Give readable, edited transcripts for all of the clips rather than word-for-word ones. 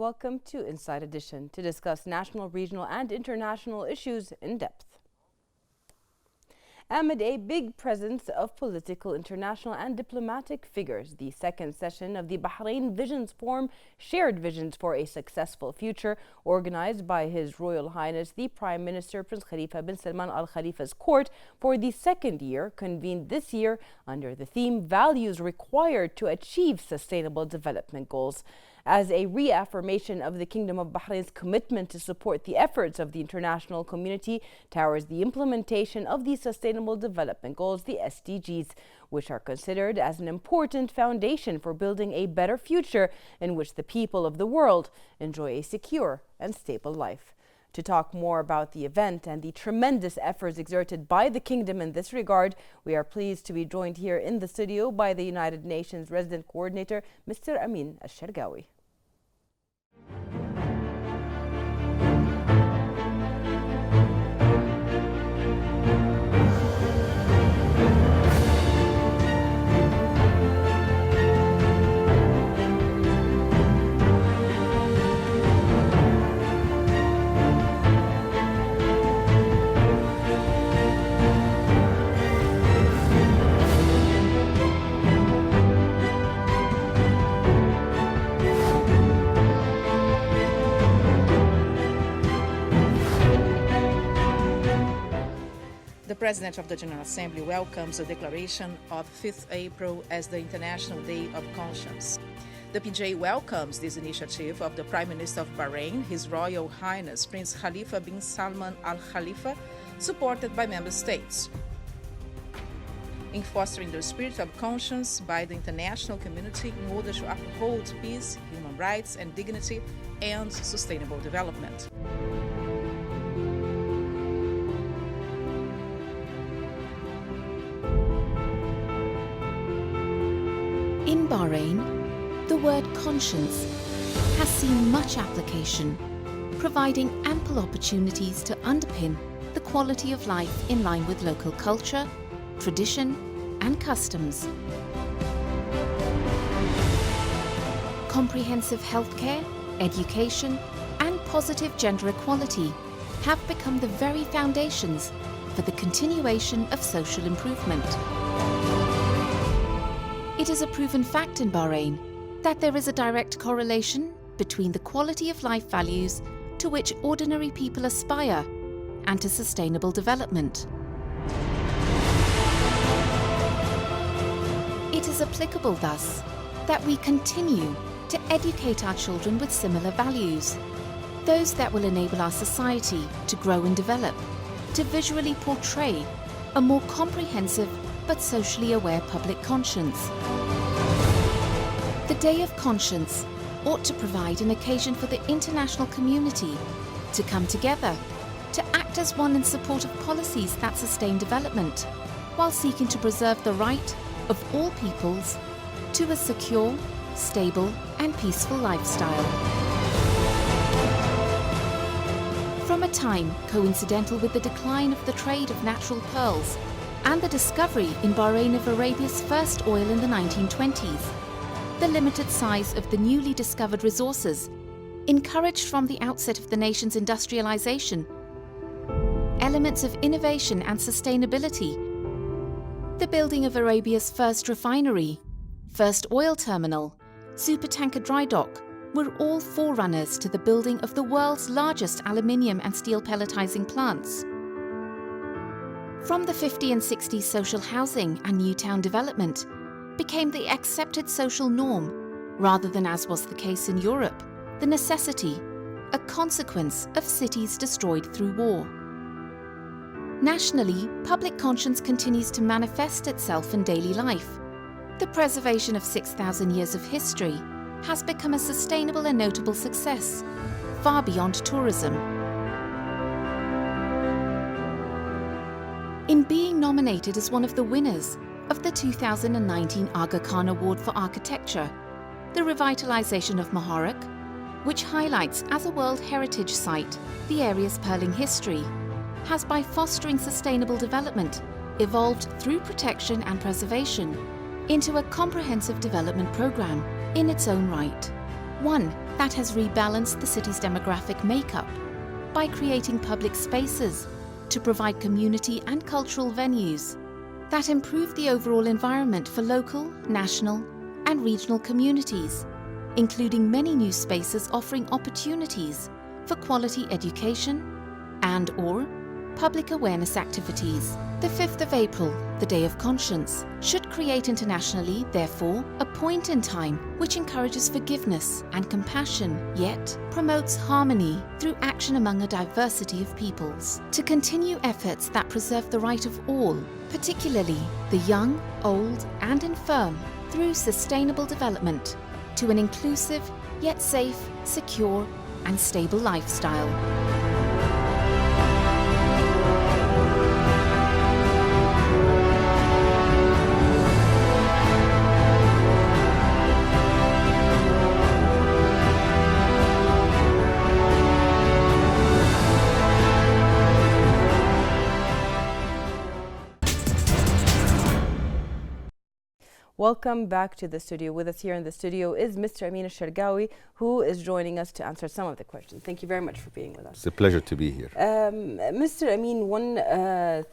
welcome to Inside Edition to discuss national, regional, and international issues in depth. Amid a big presence of political, international, and diplomatic figures, the second session of the Bahrain Visions Forum, Shared Visions for a Successful Future, organized by His Royal Highness the Prime Minister Prince Khalifa bin Salman Al Khalifa's court for the second year, convened this year under the theme Values Required to Achieve Sustainable Development Goals. As a reaffirmation of the Kingdom of Bahrain's commitment to support the efforts of the international community towards the implementation of the Sustainable Development Goals, the SDGs, which are considered as an important foundation for building a better future in which the people of the world enjoy a secure and stable life. To talk more about the event and the tremendous efforts exerted by the Kingdom in this regard, we are pleased to be joined here in the studio by the United Nations Resident Coordinator, Mr. Ameen AlSharkawi. The President of the General Assembly welcomes the declaration of 5th April as the International Day of Conscience. The PJ welcomes this initiative of the Prime Minister of Bahrain, His Royal Highness Prince Khalifa bin Salman Al Khalifa, supported by member states, in fostering the spirit of conscience by the international community in order to uphold peace, human rights and dignity, and sustainable development. In Bahrain, the word conscience has seen much application, providing ample opportunities to underpin the quality of life in line with local culture, tradition, and customs. Comprehensive healthcare, education, and positive gender equality have become the very foundations for the continuation of social improvement. It is a proven fact in Bahrain that there is a direct correlation between the quality of life values to which ordinary people aspire and to sustainable development. It is applicable, thus, that we continue to educate our children with similar values, those that will enable our society to grow and develop, to visually portray a more comprehensive but socially aware public conscience. The Day of Conscience ought to provide an occasion for the international community to come together, to act as one in support of policies that sustain development, while seeking to preserve the right of all peoples to a secure, stable and peaceful lifestyle. From a time coincidental with the decline of the trade of natural pearls and the discovery in Bahrain of Arabia's first oil in the 1920s, the limited size of the newly discovered resources, encouraged from the outset of the nation's industrialization, elements of innovation and sustainability, the building of Arabia's first refinery, first oil terminal, supertanker dry dock, were all forerunners to the building of the world's largest aluminium and steel pelletizing plants. From the 50s and 60s, social housing and new town development became the accepted social norm, rather than, as was the case in Europe, the necessity, a consequence of cities destroyed through war. Nationally, public conscience continues to manifest itself in daily life. The preservation of 6,000 years of history has become a sustainable and notable success, far beyond tourism. In being nominated as one of the winners of the 2019 Aga Khan Award for Architecture, the revitalization of Buraik, which highlights as a World Heritage Site the area's pearling history, has, by fostering sustainable development, evolved through protection and preservation into a comprehensive development program in its own right. One that has rebalanced the city's demographic makeup by creating public spaces to provide community and cultural venues that improve the overall environment for local, national, and regional communities, including many new spaces offering opportunities for quality education and/or public awareness activities. The 5th of April, the Day of Conscience, should create internationally, therefore, a point in time which encourages forgiveness and compassion, yet promotes harmony through action among a diversity of peoples. To continue efforts that preserve the right of all, particularly the young, old, and infirm, through sustainable development to an inclusive, yet safe, secure, and stable lifestyle. Welcome back to the studio. With us here in the studio is Mr. Ameen AlSharkawi, who is joining us to answer some of the questions. Thank you very much for being with us. It's a pleasure to be here. Mr. Ameen, one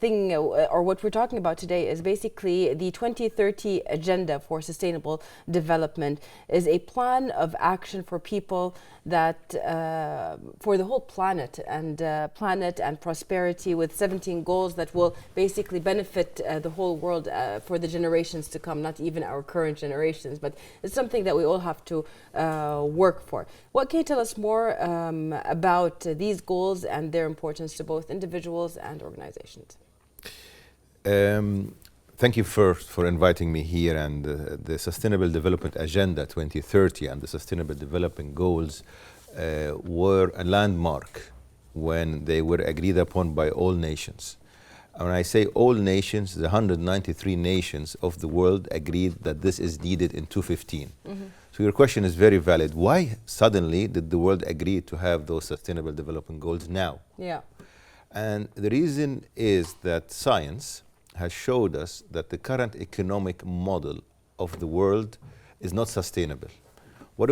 thing, or what we're talking about today, is basically the 2030 Agenda for Sustainable Development is a plan of action for people that, for the whole planet and prosperity, with 17 goals that will basically benefit the whole world for the generations to come, not even our current generations, but it's something that we all have to work for. What can you tell us more about these goals and their importance to both individuals and organizations? Thank you first for inviting me here, and the Sustainable Development Agenda 2030 and the Sustainable Development Goals were a landmark when they were agreed upon by all nations. When I say all nations, the 193 nations of the world agreed that this is needed in 2015. So your question is very valid. Why suddenly did the world agree to have those Sustainable Development Goals now? Yeah. And the reason is that science has showed us that the current economic model of the world is not sustainable. What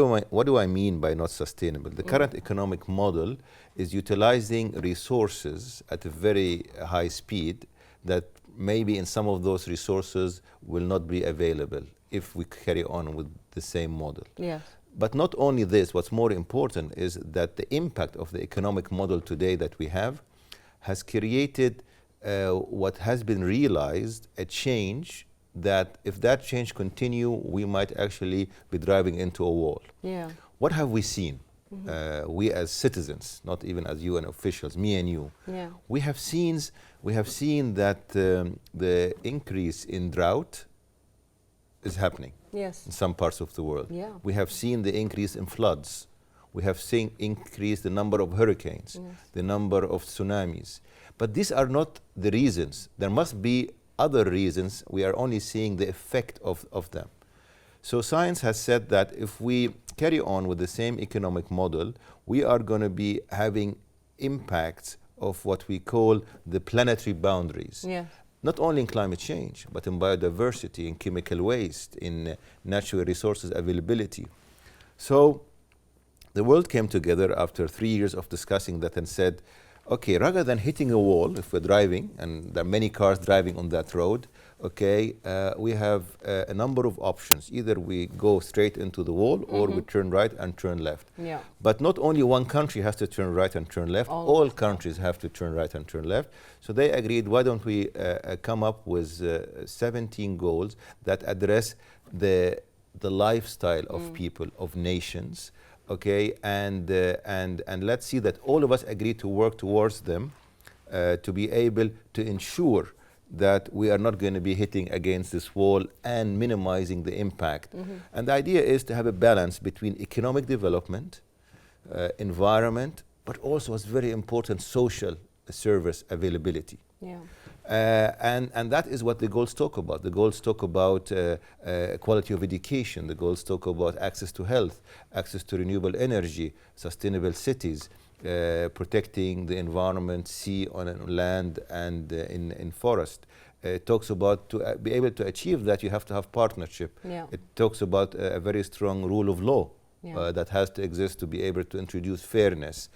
do I mean by not sustainable? The current economic model is utilizing resources at a very high speed that maybe in some of those resources will not be available if we carry on with the same model. Yes. But not only this, what's more important is that the impact of the economic model today that we have has created what has been realized, a change that if that change continue, we might actually be driving into a wall. Yeah. What have we seen? We as citizens, not even as UN officials, me and you, we have seen that the increase in drought is happening in some parts of the world. Yeah. We have seen the increase in floods. We have seen increase the number of hurricanes, the number of tsunamis. But these are not the reasons. There must be other reasons. We are only seeing the effect of them. So science has said that if we carry on with the same economic model, we are going to be having impacts of what we call the planetary boundaries. Yeah. Not only in climate change, but in biodiversity, in chemical waste, in natural resources availability. So the world came together after 3 years of discussing that and said, okay, rather than hitting a wall, if we're driving, and there are many cars driving on that road, okay, we have a number of options. Either we go straight into the wall or we turn right and turn left. Yeah. But not only one country has to turn right and turn left, all countries have to turn right and turn left. So they agreed, why don't we come up with 17 goals that address the lifestyle of people, of nations, okay, and let's see that all of us agree to work towards them to be able to ensure that we are not going to be hitting against this wall and minimizing the impact. And the idea is to have a balance between economic development, environment, but also what's very important, social service availability. Yeah. And that is what the goals talk about. The goals talk about quality of education. The goals talk about access to health, access to renewable energy, sustainable cities, protecting the environment, sea, on land, and in forest. It talks about to be able to achieve that, you have to have partnership. Yeah. It talks about a very strong rule of law. that has to exist to be able to introduce fairness.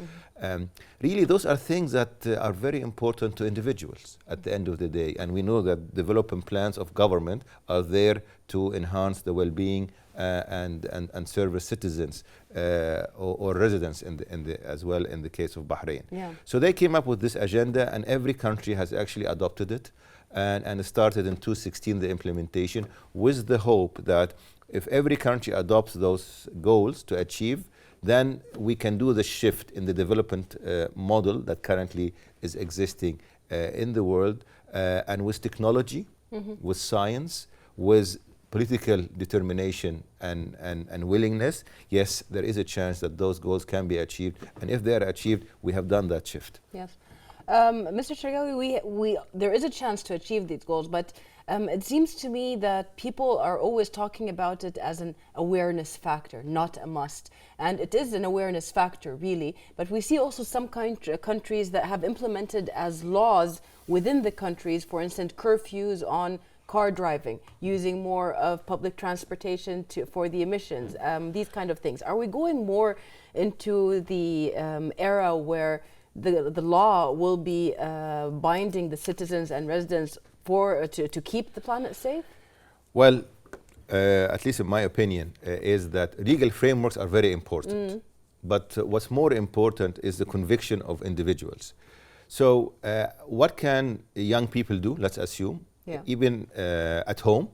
Really, those are things that are very important to individuals at the end of the day. And we know that development plans of government are there to enhance the well-being and service citizens or residents as well in the case of Bahrain. So they came up with this agenda, and every country has actually adopted it, and started in 2016 the implementation, with the hope that if every country adopts those goals to achieve, then we can do the shift in the development model that currently is existing in the world, and with technology, with science, with political determination and willingness, yes, there is a chance that those goals can be achieved. And if they are achieved, we have done that shift. Yes. Mr. Sharkawi, there is a chance to achieve these goals, but it seems to me that people are always talking about it as an awareness factor, not a must. And it is an awareness factor, really. But we see also some countries that have implemented as laws within the countries, for instance, curfews on car driving, using more of public transportation for the emissions, these kind of things. Are we going more into the era where the law will be binding the citizens and residents to keep the planet safe? Well, at least in my opinion, is that legal frameworks are very important. But what's more important is the conviction of individuals. So what can young people do, let's assume, even at home?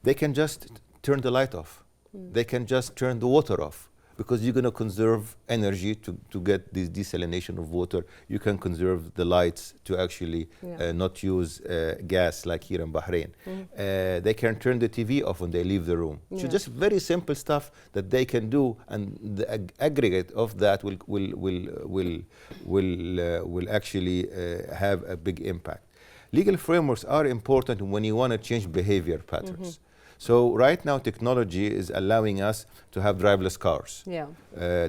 They can just turn the light off. They can just turn the water off, because you're going to conserve energy to get this desalination of water. You can conserve the lights to actually not use gas like here in Bahrain. They can turn the TV off when they leave the room. So just very simple stuff that they can do, and the aggregate of that will actually have a big impact. Legal frameworks are important when you want to change behavior patterns. So right now, technology is allowing us to have driverless cars.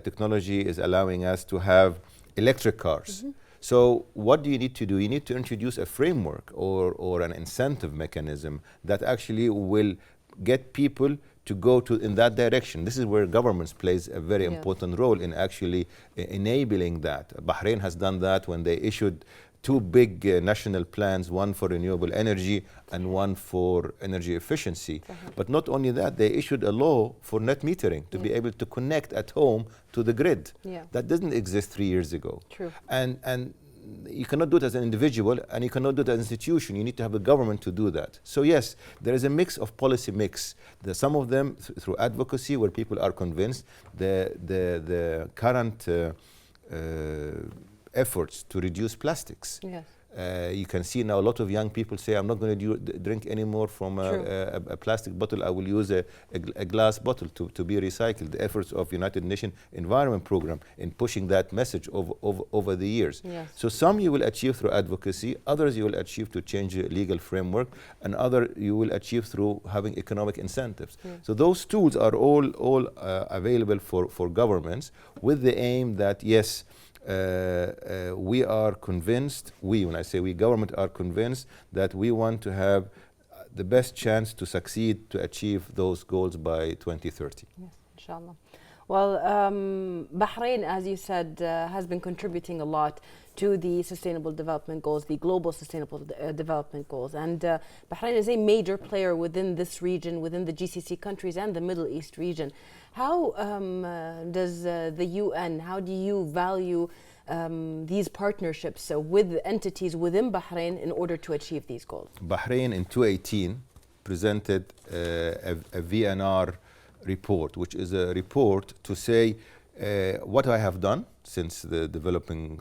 Technology is allowing us to have electric cars. So what do you need to do? You need to introduce a framework or an incentive mechanism that actually will get people to go in that direction. This is where governments plays a very important role in actually enabling that. Bahrain has done that when they issued two big national plans, one for renewable energy and one for energy efficiency. But not only that, they issued a law for net metering to be able to connect at home to the grid. That didn't exist 3 years ago. And you cannot do it as an individual, and you cannot do it as an institution. You need to have a government to do that. So yes, there is a mix of policy mix. Some of them through advocacy, where people are convinced. The current efforts to reduce plastics. You can see now a lot of young people say, I'm not going to drink anymore from a plastic bottle. I will use a glass bottle to be recycled. The efforts of United Nations Environment Program in pushing that message over the years. So some you will achieve through advocacy, others you will achieve to change the legal framework, and other you will achieve through having economic incentives. So those tools are all available for governments, with the aim that, yes, we are convinced, when I say we, government are convinced that we want to have the best chance to succeed to achieve those goals by 2030. Yes, inshallah. Well, Bahrain, as you said, has been contributing a lot to the Sustainable Development Goals, the Global Sustainable Development Goals. And Bahrain is a major player within this region, within the GCC countries and the Middle East region. How does the UN, how do you value these partnerships with entities within Bahrain in order to achieve these goals? Bahrain in 2018 presented a VNR report, which is a report to say what I have done since the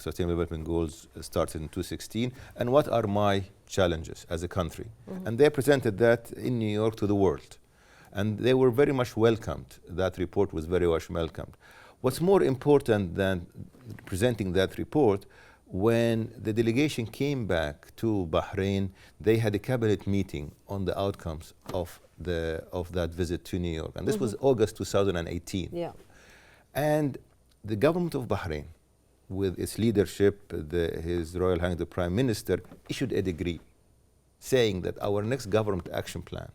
Sustainable Development Goals started in 2016, and what are my challenges as a country. And they presented that in New York to the world. And they were very much welcomed. That report was very much welcomed. What's more important than presenting that report, when the delegation came back to Bahrain, they had a cabinet meeting on the outcomes of that visit to New York. And this was August 2018. And the government of Bahrain, with its leadership, His Royal Highness the Prime Minister, issued a decree saying that our next government action plan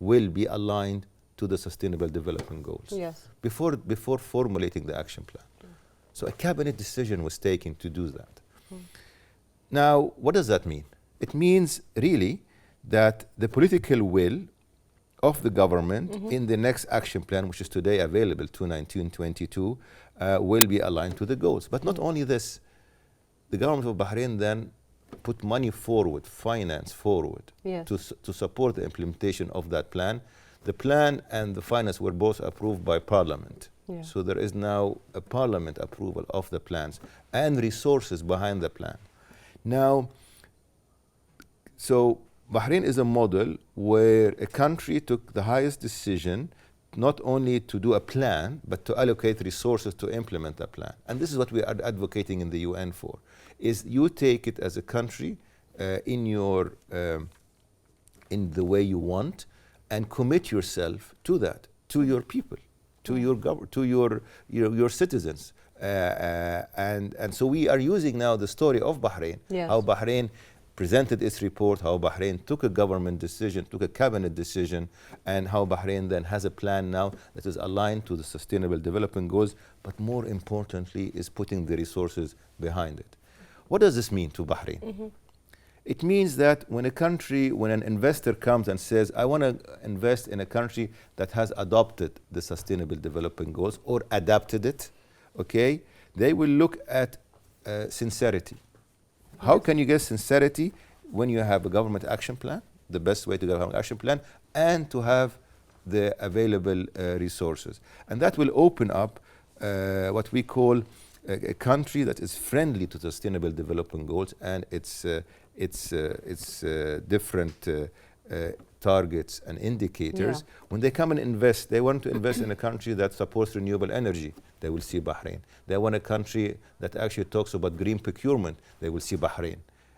will be aligned to the Sustainable Development Goals. Yes. Before formulating the action plan. So a cabinet decision was taken to do that. Now, what does that mean? It means really that the political will of the government in the next action plan, which is today available, 2019-22, will be aligned to the goals. But not only this, the government of Bahrain then put money forward, finance forward, Yes. to support the implementation of that plan. The plan and the finance were both approved by Parliament. Yeah. So there is now a Parliament approval of the plans and resources behind the plan. Now, so Bahrain is a model where a country took the highest decision not only to do a plan, but to allocate resources to implement the plan. And this is what we are advocating in the UN for, is you take it as a country in the way you want, and commit yourself to that, to your people, to your citizens. And so we are using now the story of Bahrain, Yes. how Bahrain presented its report, how Bahrain took a government decision, took a cabinet decision, and how Bahrain then has a plan now that is aligned to the Sustainable Development Goals, but more importantly is putting the resources behind it. What does this mean to Bahrain? It means that when an investor comes and says, I want to invest in a country that has adopted the Sustainable Development Goals or adapted it, okay, they will look at sincerity. How can you get sincerity when you have a government action plan? The best way to get a government action plan, and to have the available resources. And that will open up what we call a country that is friendly to the Sustainable Development Goals and its different targets and indicators. Yeah. When they come and invest, they want to invest in a country that supports renewable energy. They will see Bahrain. They want a country that actually talks about green procurement. They will see Bahrain.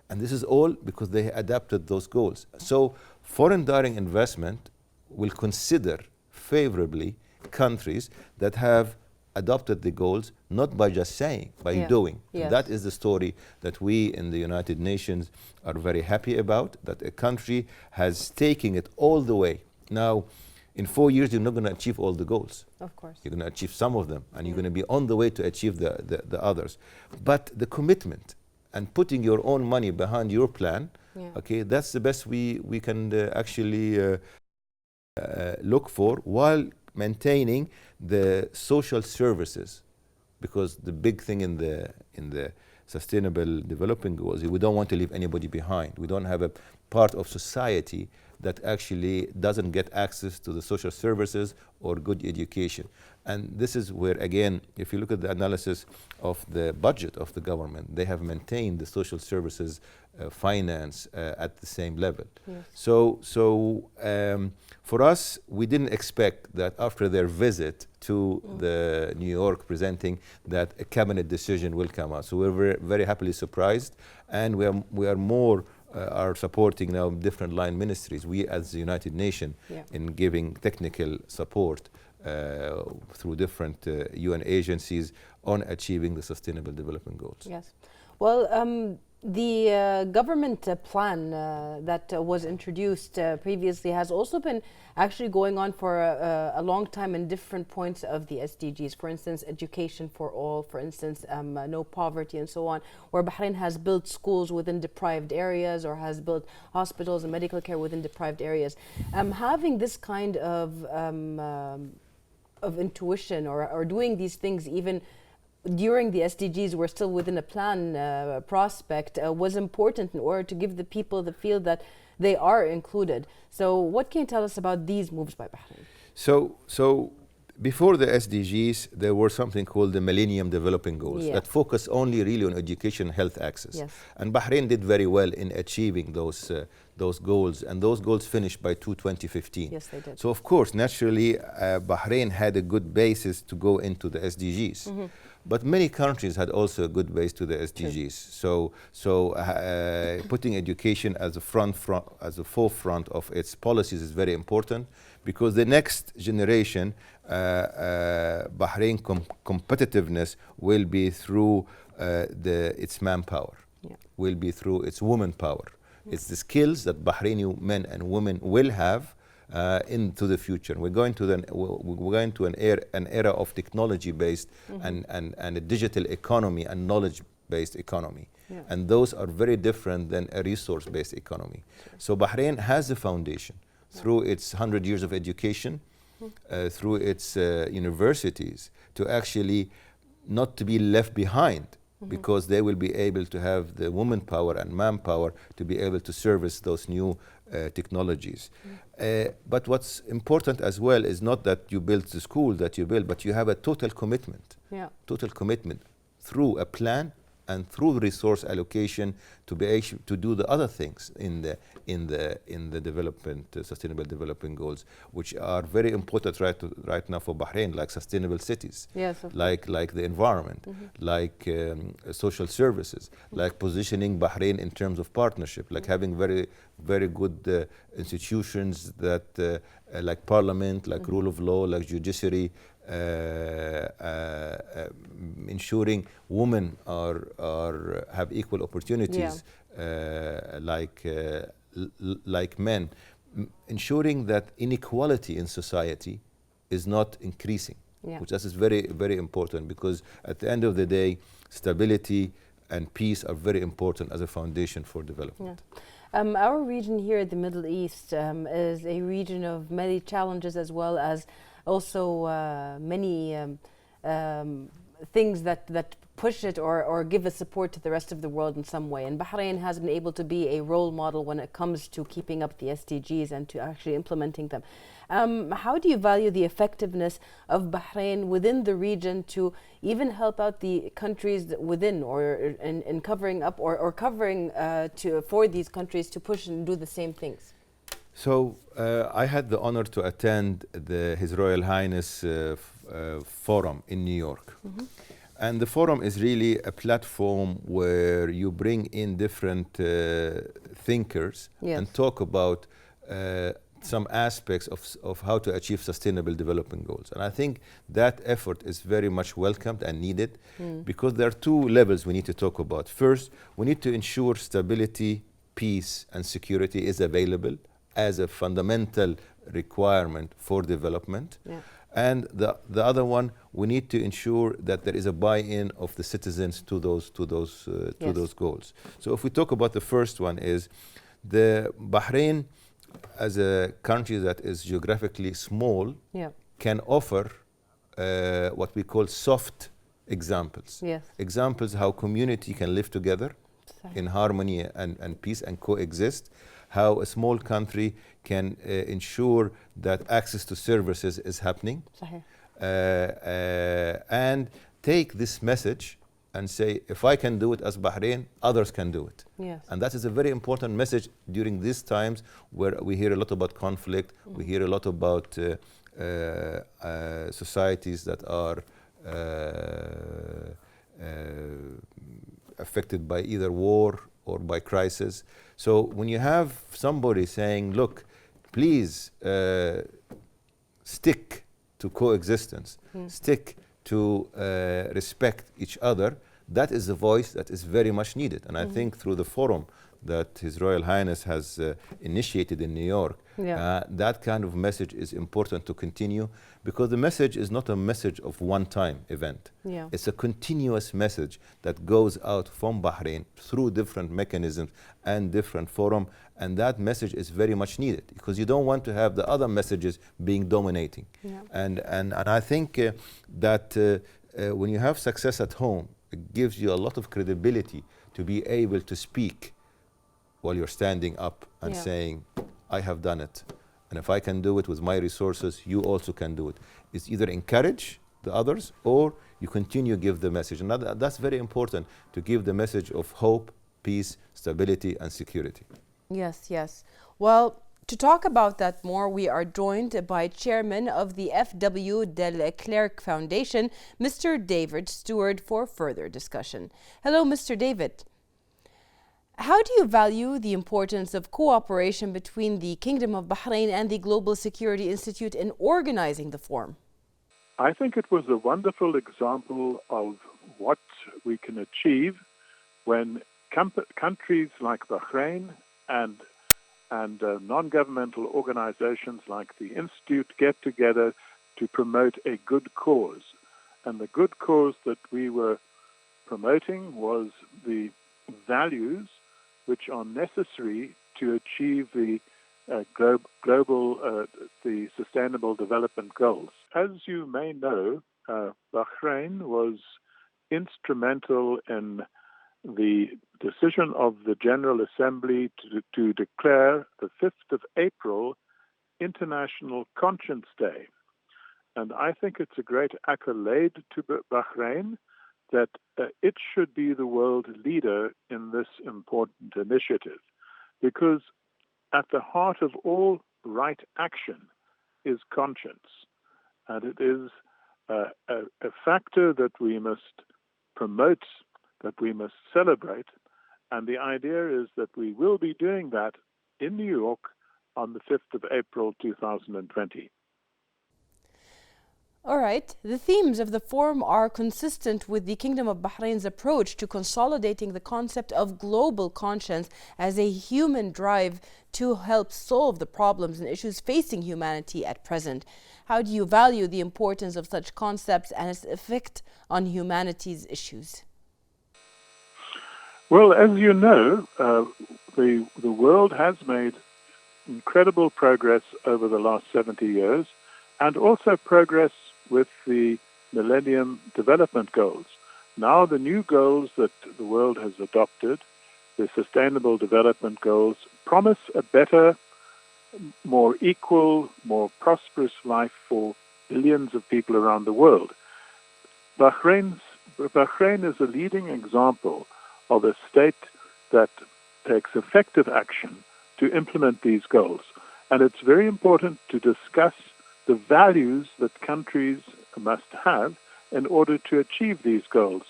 And this is all because they adapted those goals. So foreign direct investment will consider favorably countries that have adopted the goals, not by just saying, by doing. Yes. That is the story that we in the United Nations are very happy about, that a country has taken it all the way. Now, in 4 years, you're not going to achieve all the goals. Of course. You're going to achieve some of them, and you're going to be on the way to achieve the others. But the commitment and putting your own money behind your plan, okay, that's the best we can actually look for, while maintaining the social services, because the big thing in the Sustainable Development Goals is we don't want to leave anybody behind. We don't have a part of society that actually doesn't get access to the social services or good education. And this is where, again, if you look at the analysis of the budget of the government, they have maintained the social services finance at the same level. Yes. So for us, we didn't expect that after their visit to the New York presenting that a cabinet decision will come out. So we're very, very happily surprised, and we are more are supporting now different line ministries. We as the United Nations in giving technical support through different UN agencies on achieving the Sustainable Development Goals. Yes. Well, the government plan that was introduced previously has also been actually going on for a long time in different points of the SDGs. For instance, education for all, for instance, no poverty and so on, where Bahrain has built schools within deprived areas or has built hospitals and medical care within deprived areas. Having this kind of intuition or doing these things even during the SDGs, we're still within a plan prospect, was important in order to give the people the feel that they are included. So what can you tell us about these moves by Bahrain? So before the SDGs, there were something called the Millennium Development Goals that focus only really on education and health access. Yes. And Bahrain did very well in achieving those goals, and those goals finished by 2015. Yes, they did. So of course, naturally, Bahrain had a good basis to go into the SDGs. Mm-hmm. But many countries had also a good base to the SDGs. True. So putting education as a forefront of its policies is very important, because the next generation, Bahrain competitiveness will be through its manpower, will be through its woman power. It's the skills that Bahraini men and women will have into the future. We're going to an era of technology-based and a digital economy and knowledge-based economy. Yeah. And those are very different than a resource-based economy. So Bahrain has a foundation through its 100 years of education, through its universities, to actually not to be left behind, because they will be able to have the woman power and manpower to be able to service those new technologies. But what's important as well is not that you build the school that you build, but you have a total commitment. Yeah. Total commitment through a plan and through resource allocation to be able to do the other things in the development, sustainable development goals, which are very important right now for Bahrain, like sustainable cities, yes, like the environment, like social services, like positioning Bahrain in terms of partnership, like having very good institutions that like parliament, like rule of law, like judiciary, ensuring women have equal opportunities, like men, ensuring that inequality in society is not increasing, which is very, very important, because at the end of the day, stability and peace are very important as a foundation for development. Our region here in the Middle East is a region of many challenges, as well as also many things that push it or give a support to the rest of the world in some way. And Bahrain has been able to be a role model when it comes to keeping up the SDGs and to actually implementing them. How do you value the effectiveness of Bahrain within the region to even help out the countries within, or in covering up or covering for these countries to push and do the same things? So I had the honor to attend His Royal Highness Forum in New York. And the forum is really a platform where you bring in different thinkers and talk about some aspects of how to achieve sustainable development goals. And I think that effort is very much welcomed and needed, because there are two levels we need to talk about. First, we need to ensure stability, peace, and security is available as a fundamental requirement for development. And the other one, we need to ensure that there is a buy-in of the citizens to those goals. So if we talk about the first one, is the Bahrain, as a country that is geographically small, can offer what we call soft examples. Examples how community can live together in harmony and peace and coexist. How a small country can ensure that access to services is happening, and take this message and say, if I can do it as Bahrain, others can do it. And that is a very important message during these times where we hear a lot about conflict, we hear a lot about societies that are affected by either war or by crisis. So when you have somebody saying, look, please stick to coexistence, stick to respect each other, that is a voice that is very much needed. And I think through the forum that His Royal Highness has initiated in New York, that kind of message is important to continue, because the message is not a message of one-time event. It's a continuous message that goes out from Bahrain through different mechanisms and different forums, and that message is very much needed, because you don't want to have the other messages being dominating. And I think that when you have success at home, it gives you a lot of credibility to be able to speak while you're standing up and saying, I have done it. And if I can do it with my resources, you also can do it. It's either encourage the others or you continue to give the message. And that's very important, to give the message of hope, peace, stability, and security. Yes. Well, to talk about that more, we are joined by Chairman of the F.W. de Klerk Foundation, Mr. David Stewart, for further discussion. Hello, Mr. David. How do you value the importance of cooperation between the Kingdom of Bahrain and the Global Security Institute in organizing the forum? I think it was a wonderful example of what we can achieve when countries like Bahrain and and non-governmental organizations like the Institute get together to promote a good cause. And the good cause that we were promoting was the values which are necessary to achieve the the Sustainable Development Goals. As you may know, Bahrain was instrumental in the decision of the General Assembly to declare the 5th of April International Conscience Day. And I think it's a great accolade to Bahrain that it should be the world leader in this important initiative, because at the heart of all right action is conscience. And it is a factor that we must promote, that we must celebrate. And the idea is that we will be doing that in New York on the 5th of April 2020. All right. The themes of the forum are consistent with the Kingdom of Bahrain's approach to consolidating the concept of global conscience as a human drive to help solve the problems and issues facing humanity at present. How do you value the importance of such concepts and its effect on humanity's issues? Well, as you know, the world has made incredible progress over the last 70 years, and also progress with the Millennium Development Goals. Now the new goals that the world has adopted, the Sustainable Development Goals, promise a better, more equal, more prosperous life for billions of people around the world. Bahrain is a leading example of a state that takes effective action to implement these goals. And it's very important to discuss the values that countries must have in order to achieve these goals.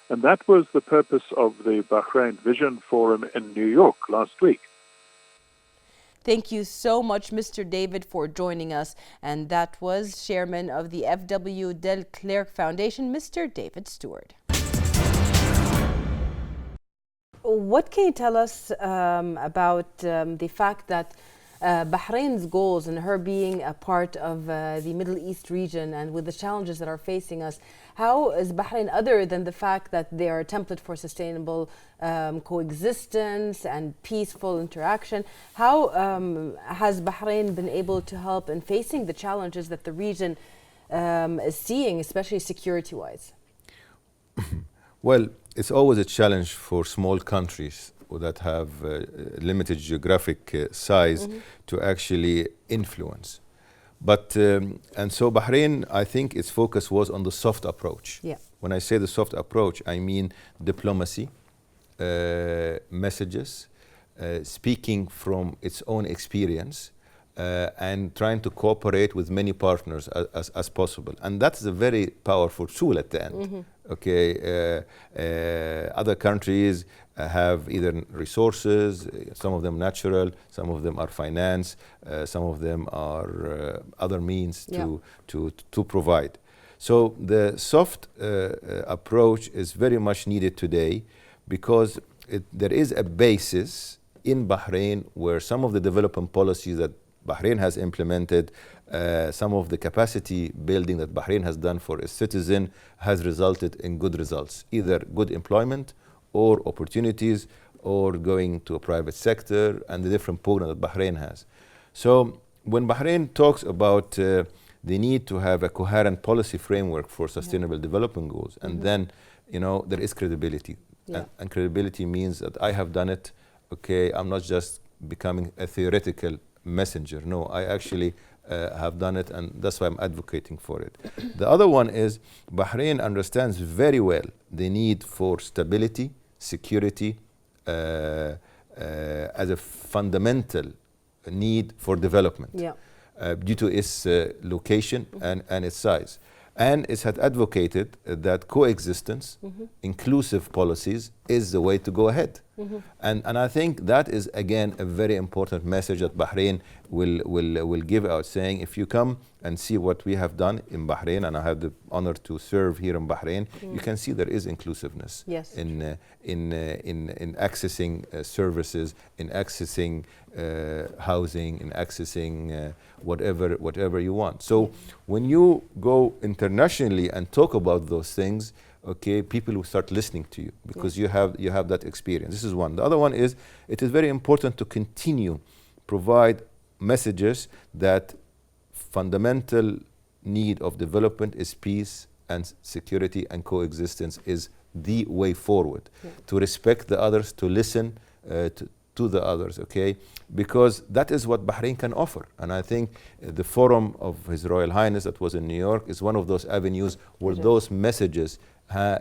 And that was the purpose of the Bahrain Visions Forum in New York last week. Thank you so much, Mr. David, for joining us. And that was Chairman of the F.W. de Klerk Foundation, Mr. David Stewart. What can you tell us about the fact that Bahrain's goals and her being a part of the Middle East region and with the challenges that are facing us, how is Bahrain, other than the fact that they are a template for sustainable coexistence and peaceful interaction, how has Bahrain been able to help in facing the challenges that the region is seeing, especially security-wise? Well, it's always a challenge for small countries that have limited geographic size to actually influence. But, and so Bahrain, I think its focus was on the soft approach. Yeah. When I say the soft approach, I mean diplomacy, messages, speaking from its own experience, and trying to cooperate with many partners as possible. And that's a very powerful tool at the end. Okay, other countries have either resources, some of them natural, some of them are finance, some of them are other means to provide. So the soft approach is very much needed today, because there is a basis in Bahrain where some of the development policies that Bahrain has implemented, some of the capacity building that Bahrain has done for its citizen has resulted in good results, either good employment or opportunities or going to a private sector and the different programs that Bahrain has. So when Bahrain talks about the need to have a coherent policy framework for sustainable development goals, and then, you know, there is credibility. And credibility means that I have done it, okay, I'm not just becoming a theoretical messenger. No, I actually have done it, and that's why I'm advocating for it. The other one is Bahrain understands very well the need for stability, security as a fundamental need for development due to its location and its size. And it had advocated that coexistence, inclusive policies is the way to go ahead. And I think that is again a very important message that Bahrain will give out, saying if you come and see what we have done in Bahrain, and I have the honor to serve here in Bahrain, you can see there is inclusiveness in accessing services, in accessing housing, in accessing whatever you want. So when you go internationally and talk about those things, okay, people will start listening to you because you have that experience. This is one. The other one is it is very important to continue provide messages that fundamental need of development is peace and security and coexistence is the way forward. To respect the others, to listen to the others, okay? Because that is what Bahrain can offer. And I think the forum of His Royal Highness that was in New York is one of those avenues where those messages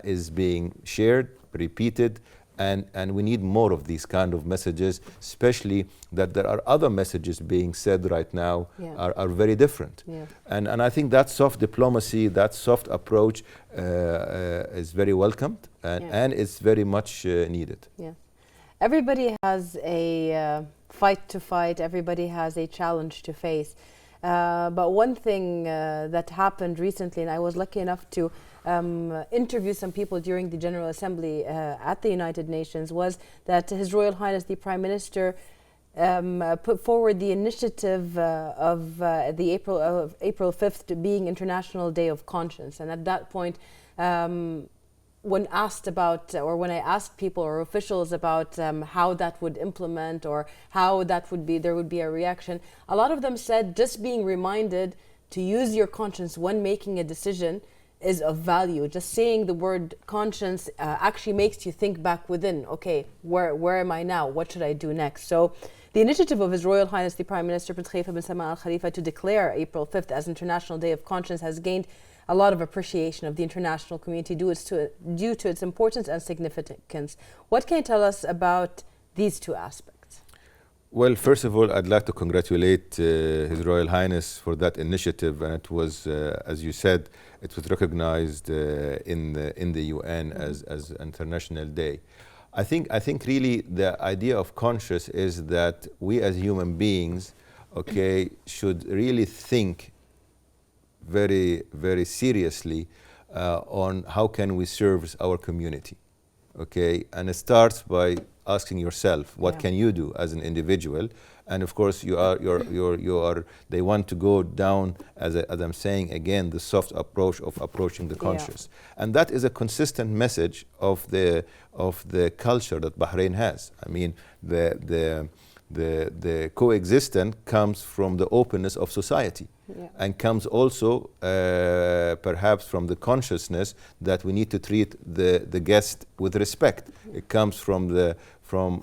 is being shared, repeated, and we need more of these kind of messages, especially that there are other messages being said right now are very different. And I think that soft diplomacy, that soft approach is very welcomed and it's very much needed. Everybody has a fight to fight, everybody has a challenge to face. But one thing that happened recently, and I was lucky enough to interview some people during the General Assembly at the United Nations, was that His Royal Highness the Prime Minister put forward the initiative of the April 5th being International Day of Conscience. And at that point, when asked about, or when I asked people or officials about how that would implement or how that would be, there would be a reaction, a lot of them said just being reminded to use your conscience when making a decision is of value. Just saying the word conscience actually makes you think back within, okay, where am I now? What should I do next? So the initiative of His Royal Highness the Prime Minister Prince Khalifa bin Salman Al Khalifa to declare April 5th as International Day of Conscience has gained a lot of appreciation of the international community due to its importance and significance. What can you tell us about these two aspects? Well, first of all, I'd like to congratulate His Royal Highness for that initiative, and it was, as you said, it was recognized in the UN as International Day. I think really the idea of conscious is that we as human beings, okay, should really think very, very seriously on how can we serve our community, okay? And it starts by asking yourself, what can you do as an individual? And of course, they want to go down, as I'm saying again, the soft approach of approaching the conscious. And that is a consistent message of the culture that Bahrain has. I mean, the coexistence comes from the openness of society. And comes also perhaps from the consciousness that we need to treat the guest with respect. It comes from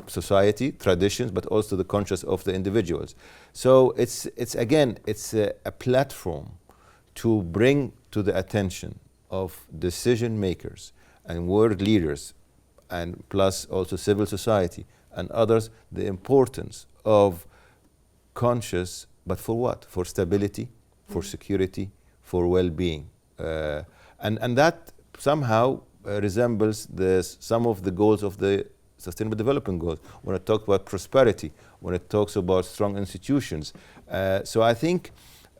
society, traditions, but also the conscious of the individuals. So it's a platform to bring to the attention of decision makers and world leaders, and plus also civil society and others, the importance of conscious. But for what? For stability, for security, for well-being. And that somehow resembles some of the goals of the Sustainable Development Goals, when it talks about prosperity, when it talks about strong institutions. So I think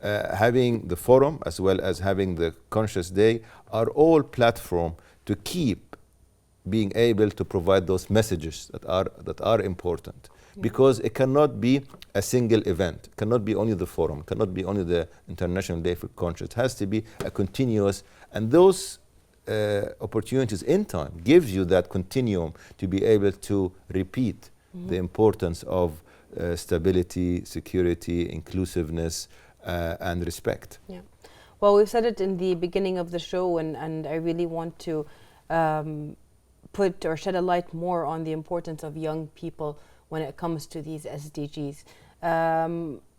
having the forum as well as having the Conscious Day are all platform to keep being able to provide those messages that are important. Because it cannot be a single event, it cannot be only the forum, it cannot be only the International Day for Conscience. It has to be a continuous, and those opportunities in time gives you that continuum to be able to repeat the importance of stability, security, inclusiveness, and respect. Well, we've said it in the beginning of the show, and I really want to put or shed a light more on the importance of young people when it comes to these SDGs.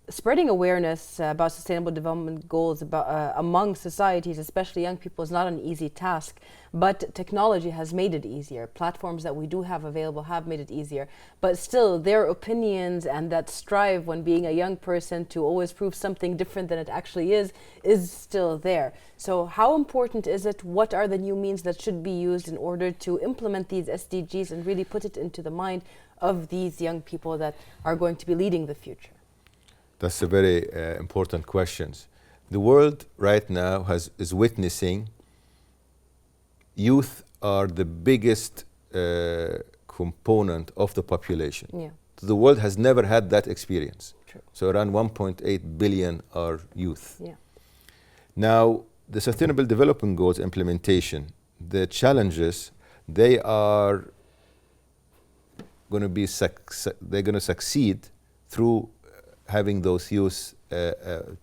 spreading awareness about sustainable development goals among societies, especially young people, is not an easy task. But technology has made it easier. Platforms that we do have available have made it easier. But still, their opinions and that strive when being a young person to always prove something different than it actually is still there. So how important is it? What are the new means that should be used in order to implement these SDGs and really put it into the mind of these young people that are going to be leading the future? That's a very important question. The world right now is witnessing youth are the biggest component of the population. Yeah. The world has never had that experience. True. So around 1.8 billion are youth. Yeah. Now, the Sustainable Development Goals implementation, the challenges, they are going to be they're going to succeed through having those youth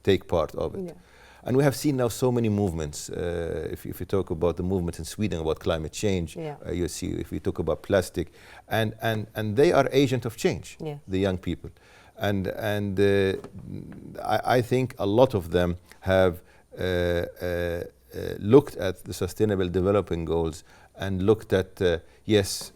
take part of it. Yeah. And we have seen now so many movements. If you talk about the movement in Sweden about climate change, Yeah. You see, if we talk about plastic, and they are agent of change, Yeah. the young people. And I think a lot of them have looked at the Sustainable Development Goals and looked at, yes,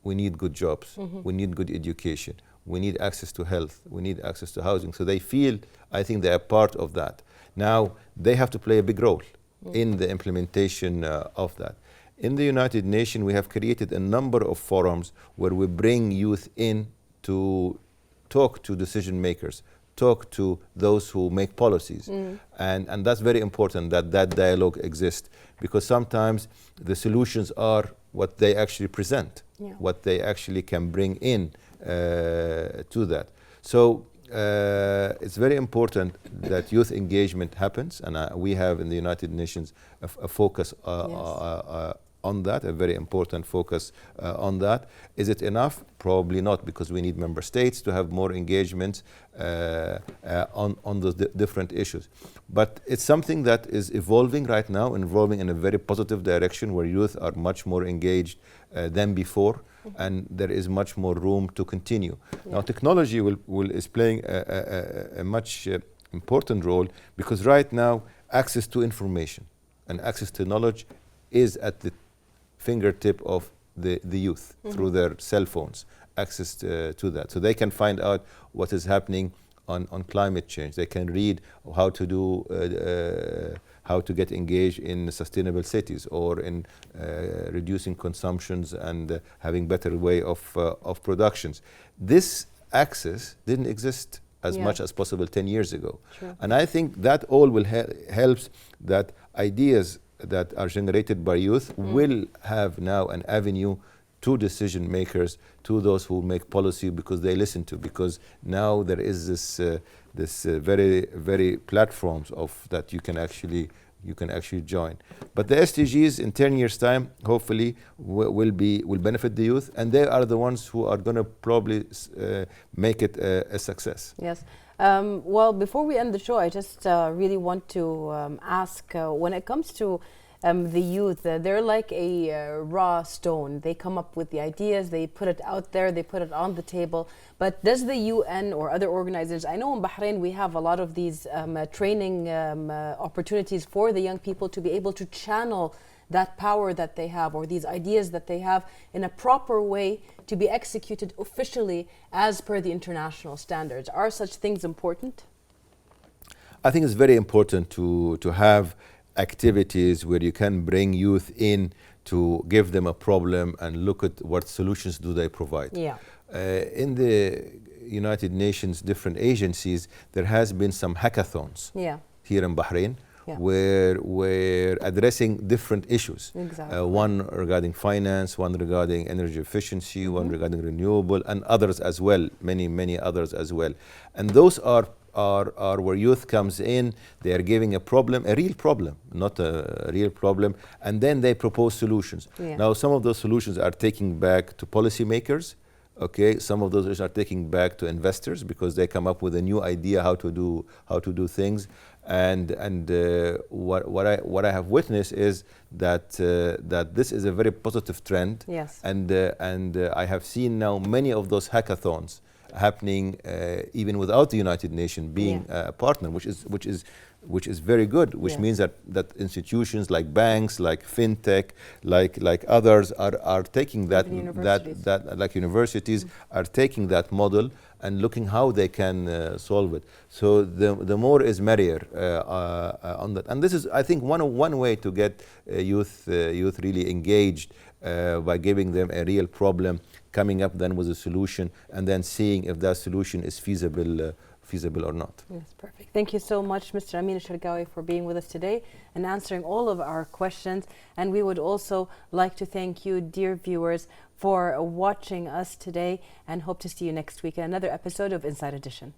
we need good jobs, we need good education, we need access to health, we need access to housing. So they feel, I think they are part of that. Now, they have to play a big role in the implementation of that. In the United Nations, we have created a number of forums where we bring youth in to talk to decision makers, talk to those who make policies. And that's very important that that dialogue exists, because sometimes the solutions are what they actually present, Yeah. what they actually can bring in to that. So it's very important that youth engagement happens, and we have in the United Nations a focus on that, a very important focus on that. Is it enough? Probably not, because we need member states to have more engagement on those different issues. But it's something that is evolving right now, evolving in a very positive direction, where youth are much more engaged than before, and there is much more room to continue. Yeah. Now, technology is playing a much important role, because right now access to information and access to knowledge is at the fingertip of the youth through their cell phones, access to that. So they can find out what is happening on climate change. They can read how to do how to get engaged in sustainable cities, or in reducing consumptions and having better way of productions. This access didn't exist as much as possible 10 years ago. Sure. And I think that all will helps that ideas that are generated by youth will have now an avenue to decision makers, to those who make policy, because they listen to, because now there is this very platforms of that you can actually join. But the SDGs in 10 years time hopefully will benefit the youth, and they are the ones who are going to probably make it a success. Yes. Well, before we end the show, I just really want to ask, when it comes to the youth, they're like a raw stone. They come up with the ideas, they put it out there, they put it on the table. But does the UN or other organizations, I know in Bahrain we have a lot of these training opportunities for the young people to be able to channel that power that they have, or these ideas that they have, in a proper way to be executed officially as per the international standards. Are such things important? I think it's very important to have activities where you can bring youth in to give them a problem and look at what solutions do they provide. Yeah. In the United Nations different agencies, there has been some hackathons here in Bahrain, where we're addressing different issues. Exactly. One regarding finance, one regarding energy efficiency, one regarding renewable, and others as well, many others as well. And those are where youth comes in. They are giving a problem, a real problem, not a real problem, and then they propose solutions. Yeah. Now, some of those solutions are taking back to policymakers. Okay, some of those are taking back to investors, because they come up with a new idea how to do things. And what I have witnessed is that this is a very positive trend. Yes. And I have seen now many of those hackathons happening even without the United Nations being a partner, which is very good, which means that institutions like banks, like fintech, like others are taking that like universities are taking that model and looking how they can solve it. So the more is merrier on that. And this is, I think, one way to get youth really engaged by giving them a real problem, coming up then with a solution, and then seeing if that solution is feasible or not. Yes, perfect. Thank you so much, Mr. Ameen AlSharkawi, for being with us today and answering all of our questions. And we would also like to thank you, dear viewers, for watching us today, and hope to see you next week in another episode of Inside Edition.